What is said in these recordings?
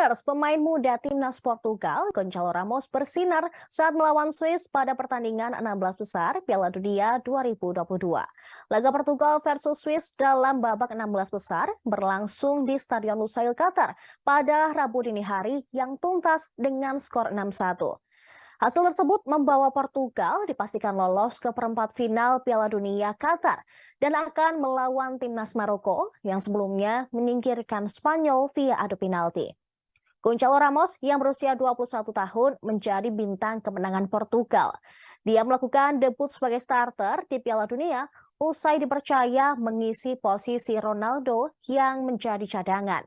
Tribuners, pemain muda timnas Portugal, Gonçalo Ramos bersinar saat melawan Swiss pada pertandingan 16 besar Piala Dunia 2022. Laga Portugal versus Swiss dalam babak 16 besar berlangsung di Stadion Lusail, Qatar pada Rabu dini hari yang tuntas dengan skor 6-1. Hasil tersebut membawa Portugal dipastikan lolos ke perempat final Piala Dunia Qatar dan akan melawan timnas Maroko yang sebelumnya menyingkirkan Spanyol via adu penalti. Gonçalo Ramos yang berusia 21 tahun menjadi bintang kemenangan Portugal. Dia melakukan debut sebagai starter di Piala Dunia usai dipercaya mengisi posisi Ronaldo yang menjadi cadangan.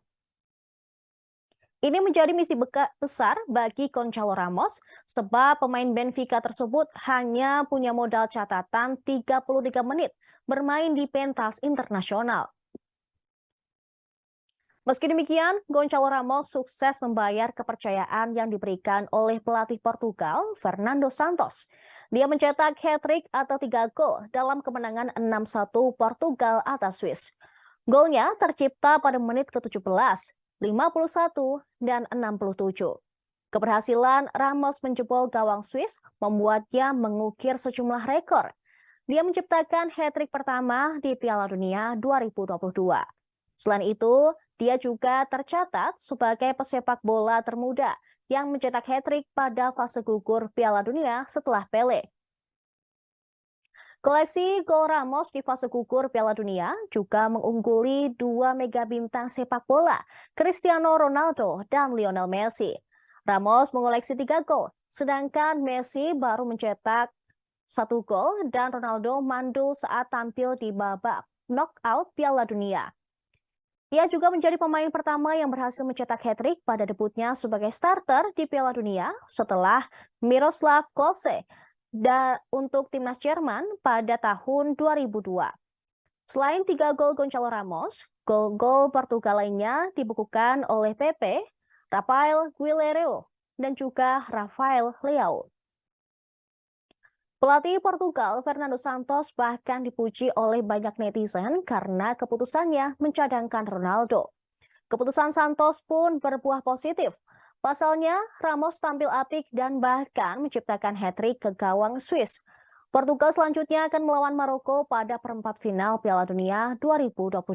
Ini menjadi misi besar bagi Gonçalo Ramos sebab pemain Benfica tersebut hanya punya modal catatan 33 menit bermain di pentas internasional. Meski demikian, Gonçalo Ramos sukses membayar kepercayaan yang diberikan oleh pelatih Portugal, Fernando Santos. Dia mencetak hat-trick atau 3 gol dalam kemenangan 6-1 Portugal atas Swiss. Golnya tercipta pada menit ke-17, 51, dan 67. Keberhasilan Ramos menjebol gawang Swiss membuatnya mengukir sejumlah rekor. Dia menciptakan hat-trick pertama di Piala Dunia 2022. Selain itu, dia juga tercatat sebagai pesepak bola termuda yang mencetak hat-trick pada fase gugur Piala Dunia setelah Pele. Koleksi gol Ramos di fase gugur Piala Dunia juga mengungguli 2 mega bintang sepak bola, Cristiano Ronaldo dan Lionel Messi. Ramos mengoleksi 3 gol, sedangkan Messi baru mencetak 1 gol dan Ronaldo mandu saat tampil di babak knockout Piala Dunia. Ia juga menjadi pemain pertama yang berhasil mencetak hat-trick pada debutnya sebagai starter di Piala Dunia setelah Miroslav Klose untuk timnas Jerman pada tahun 2002. Selain 3 gol Gonçalo Ramos, gol-gol Portugal lainnya dibukukan oleh Pepe, Rafael Guilherme, dan juga Rafael Leao. Pelatih Portugal, Fernando Santos, bahkan dipuji oleh banyak netizen karena keputusannya mencadangkan Ronaldo. Keputusan Santos pun berbuah positif. Pasalnya, Ramos tampil apik dan bahkan menciptakan hat-trick ke gawang Swiss. Portugal selanjutnya akan melawan Maroko pada perempat final Piala Dunia 2022.